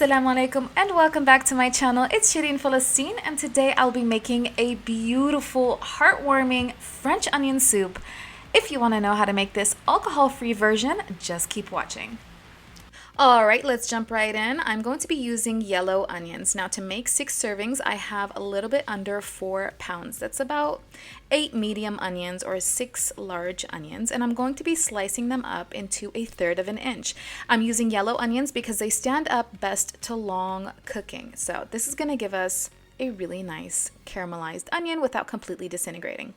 Assalamu alaikum and welcome back to my channel. It's Shireen Palestine and today I'll be making a beautiful, heartwarming French onion soup. If you want to know how to make this alcohol-free version, just keep watching. Alright, let's jump right in. I'm going to be using yellow onions. Now to make 6 servings, I have a little bit under 4 pounds. That's about 8 medium onions or 6 large onions, and I'm going to be slicing them up into 1/3 of an inch. I'm using yellow onions because they stand up best to long cooking. So this is going to give us a really nice caramelized onion without completely disintegrating.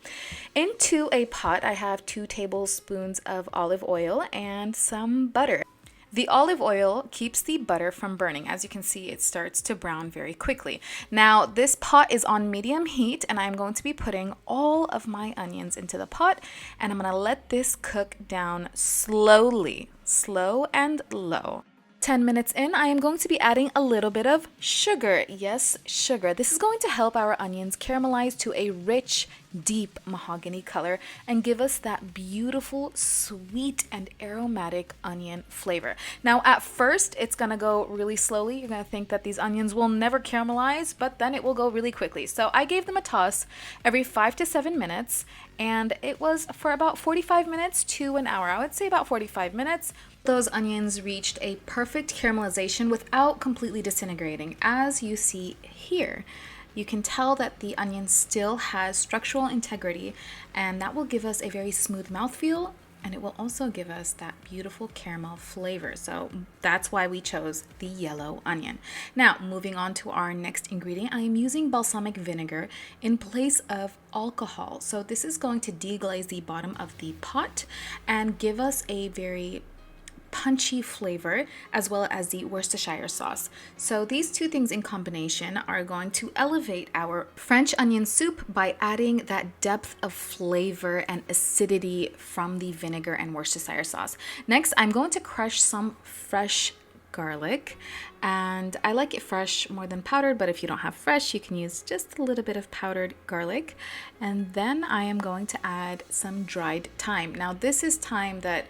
Into a pot, I have 2 tablespoons of olive oil and some butter. The olive oil keeps the butter from burning. As you can see, it starts to brown very quickly. Now, this pot is on medium heat, and I'm going to be putting all of my onions into the pot, and I'm going to let this cook down slowly, slow and low. 10 minutes in, I am going to be adding a little bit of sugar. Yes, sugar. This is going to help our onions caramelize to a rich, deep mahogany color and give us that beautiful, sweet, and aromatic onion flavor. Now, at first, it's going to go really slowly. You're going to think that these onions will never caramelize, but then it will go really quickly. So I gave them a toss every 5 to 7 minutes, and it was for about 45 minutes to an hour. I would say about 45 minutes. Those onions reached a perfect caramelization without completely disintegrating, as you see here. You can tell that the onion still has structural integrity, and that will give us a very smooth mouthfeel, and it will also give us that beautiful caramel flavor. So that's why we chose the yellow onion. Now, moving on to our next ingredient, I am using balsamic vinegar in place of alcohol. So this is going to deglaze the bottom of the pot and give us a very punchy flavor, as well as the Worcestershire sauce. So these two things in combination are going to elevate our French onion soup by adding that depth of flavor and acidity from the vinegar and Worcestershire sauce. Next, I'm going to crush some fresh garlic, and I like it fresh more than powdered, but if you don't have fresh, you can use just a little bit of powdered garlic. And then I am going to add some dried thyme. Now this is thyme that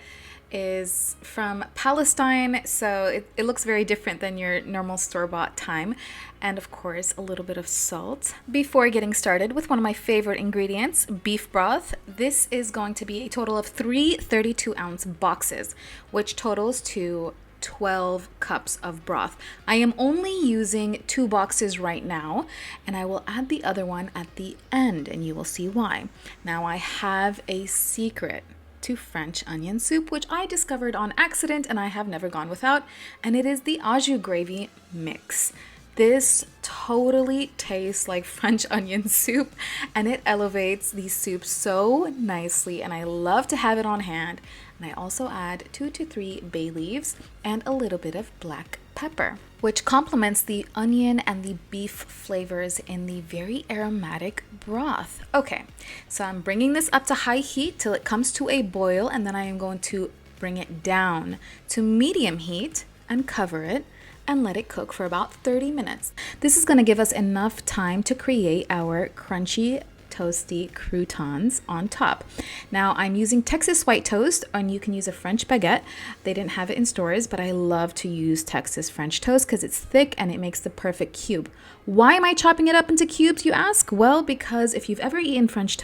is from Palestine, so it looks very different than your normal store-bought thyme. And of course, a little bit of salt. Before getting started with one of my favorite ingredients, beef broth. This is going to be a total of 3 32-ounce boxes, which totals to 12 cups of broth. I am only using 2 boxes right now, and I will add the other one at the end, and you will see why. Now, I have a secret to French onion soup, which I discovered on accident and I have never gone without, and it is the au jus gravy mix. This totally tastes like French onion soup, and it elevates the soup so nicely, and I love to have it on hand. And I also add 2 to 3 bay leaves and a little bit of black pepper, which complements the onion and the beef flavors in the very aromatic broth. Okay, so I'm bringing this up to high heat till it comes to a boil, and then I am going to bring it down to medium heat and cover it and let it cook for about 30 minutes. This is going to give us enough time to create our crunchy, toasty croutons on top. Now, I'm using Texas white toast, and you can use a French baguette. They didn't have it in stores, but I love to use Texas French toast because it's thick and it makes the perfect cube. Why am I chopping it up into cubes, you ask? Well, because if you've ever eaten French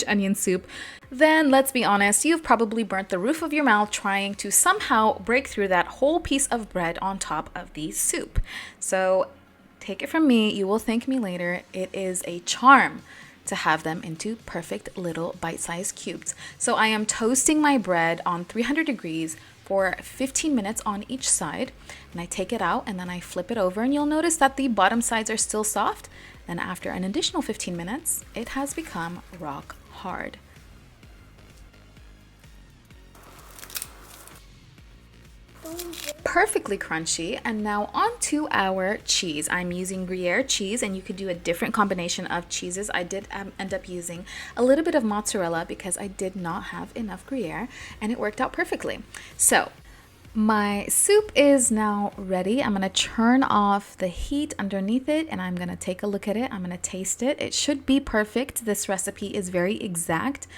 onion soup, then let's be honest, you've probably burnt the roof of your mouth trying to somehow break through that whole piece of bread on top of the soup. So take it from me, you will thank me later. It is a charm to have them into perfect little bite-sized cubes. So I am toasting my bread on 300 degrees for 15 minutes on each side, and I take it out and then I flip it over, and you'll notice that the bottom sides are still soft. Then after an additional 15 minutes, it has become rock hard. Perfectly crunchy. And now on to our cheese. I'm using Gruyere cheese, and you could do a different combination of cheeses. I did end up using a little bit of mozzarella because I did not have enough Gruyere, and it worked out perfectly. So my soup is now ready. I'm going to turn off the heat underneath it, and I'm going to take a look at it. I'm going to taste it. It should be perfect. This recipe is very exact.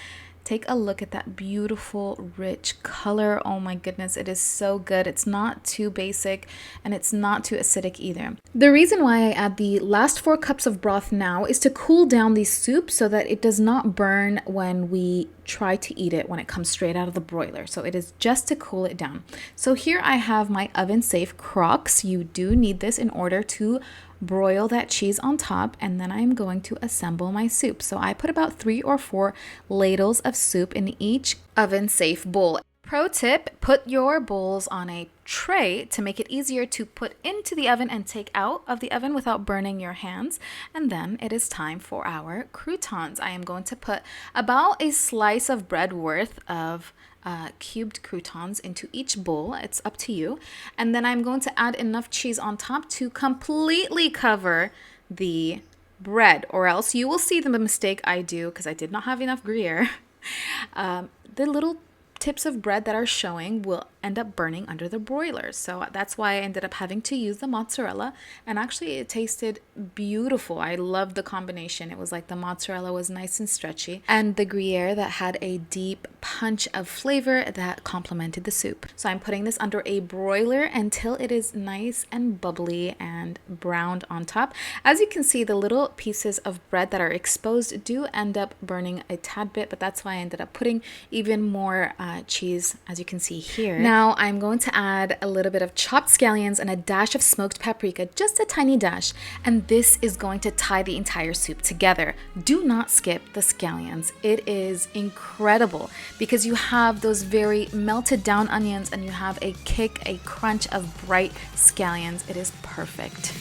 Take a look at that beautiful, rich color. Oh my goodness, it is so good. It's not too basic and it's not too acidic either. The reason why I add the last 4 cups of broth now is to cool down the soup so that it does not burn when we try to eat it when it comes straight out of the broiler. So it is just to cool it down. So here I have my oven safe crocks. You do need this in order to broil that cheese on top, and then I'm going to assemble my soup. So I put about 3 or 4 ladles of soup in each oven safe bowl. Pro tip, put your bowls on a tray to make it easier to put into the oven and take out of the oven without burning your hands. And then it is time for our croutons. I am going to put about a slice of bread worth of cubed croutons into each bowl. It's up to you. And then I'm going to add enough cheese on top to completely cover the bread, or else you will see the mistake I do because I did not have enough Gruyere. The little tips of bread that are showing will end up burning under the broiler. So that's why I ended up having to use the mozzarella, and actually it tasted beautiful. I loved the combination. It was like the mozzarella was nice and stretchy, and the Gruyere that had a deep punch of flavor that complemented the soup. So I'm putting this under a broiler until it is nice and bubbly and browned on top. As you can see, the little pieces of bread that are exposed do end up burning a tad bit, but that's why I ended up putting even more cheese, as you can see here. Now I'm going to add a little bit of chopped scallions and a dash of smoked paprika, just a tiny dash, and this is going to tie the entire soup together. Do not skip the scallions. It is incredible because you have those very melted down onions and you have a kick, a crunch of bright scallions. It is perfect.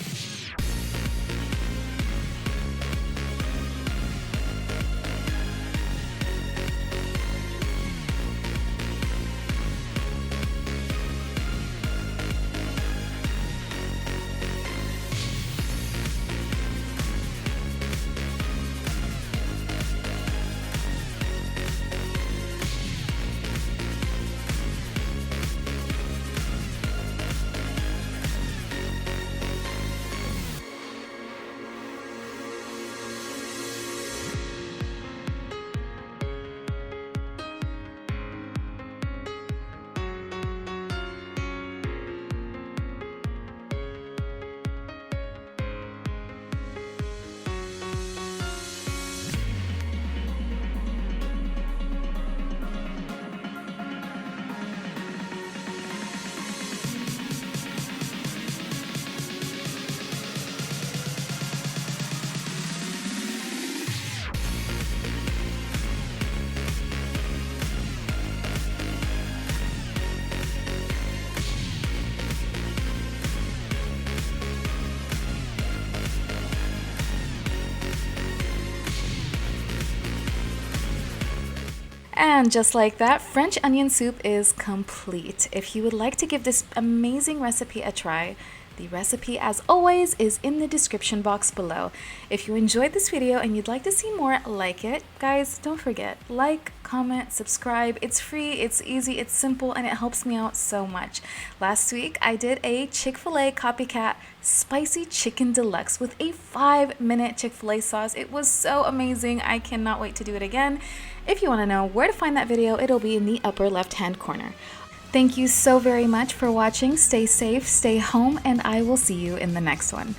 And just like that, French onion soup is complete. If you would like to give this amazing recipe a try, the recipe, as always, is in the description box below. If you enjoyed this video and you'd like to see more like it, guys, don't forget, like, comment, subscribe. It's free, it's easy, it's simple, and it helps me out so much. Last week, I did a Chick-fil-A copycat spicy chicken deluxe with a 5-minute Chick-fil-A sauce. It was so amazing. I cannot wait to do it again. If you want to know where to find that video, it'll be in the upper left-hand corner. Thank you so very much for watching. Stay safe, stay home, and I will see you in the next one.